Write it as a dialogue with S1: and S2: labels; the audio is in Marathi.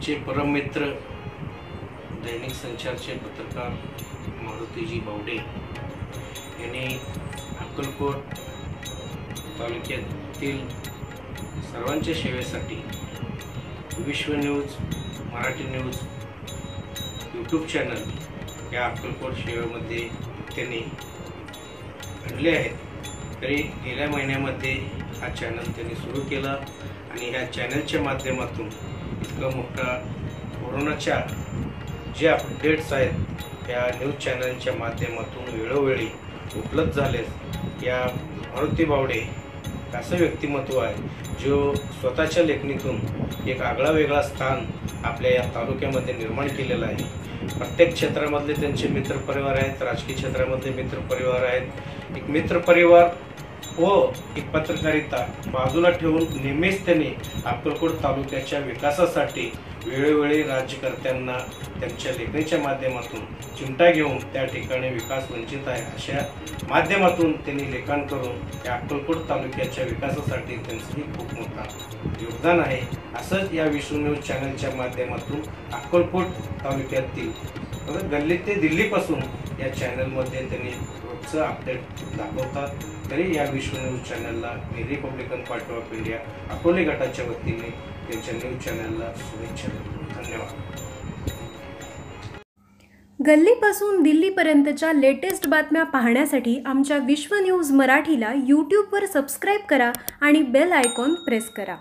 S1: आमचे परममित्र दैनिक संचारचे पत्रकार मारुतीजी बावडे यांनी अक्कलकोट तालुक्यातील सर्वांच्या सेवेसाठी विश्व news, Marathi news YouTube channel या अक्कलकोट सेवेमध्ये त्यांनी आणले आहेत। तरी गेल्या महिन्यामध्ये हा चॅनल त्यांनी सुरू केला आणि ह्या चॅनलच्या माध्यमातून इतकं मोठा कोरोनाच्या जे अपडेट्स आहेत त्या न्यूज चॅनलच्या माध्यमातून वेळोवेळी उपलब्ध झाले। या मारुती बावडे असं व्यक्तिमत्व आहे जो स्वतःच्या लेखणीतून एक आगळा वेगळा स्थान आपल्या या तालुक्यामध्ये निर्माण केलेला आहे। प्रत्येक क्षेत्रामधले त्यांचे मित्रपरिवार आहेत, राजकीय क्षेत्रामधले मित्रपरिवार आहेत। एक मित्रपरिवार व एक पत्रकारिता बाजूला ठेवून नेहमीच त्यांनी अक्कलकोट तालुक्याच्या विकासासाठी वेळोवेळी राज्यकर्त्यांना त्यांच्या लेखणीच्या माध्यमातून चिमटा घेऊन त्या ठिकाणी विकास वंचित आहे अशा माध्यमातून त्यांनी लेखन करून त्या अक्कलकोट तालुक्याच्या विकासासाठी त्यांचंही खूप मोठा योगदान आहे। असंच या विश्व न्यूज चॅनलच्या माध्यमातून अक्कलकोट तालुक्यातील गल्ली ते दिल्लीपासून या चॅनलमध्ये त्यांनी रोजचं अपडेट दाखवतात। तरी या विश्व न्यूज चॅनलला मी Republican Party of India Akole गटाच्या वतीने त्यांच्या न्यूज चॅनलला शुभेच्छा देतो। धन्यवाद।
S2: गल्लीपासून दिल्लीपर्यंतच्या लेटेस्ट बातम्या पाहण्यासाठी आमच्या विश्व न्यूज मराठीला यूट्यूबवर सबस्क्राईब करा आणि बेल आयकॉन प्रेस करा।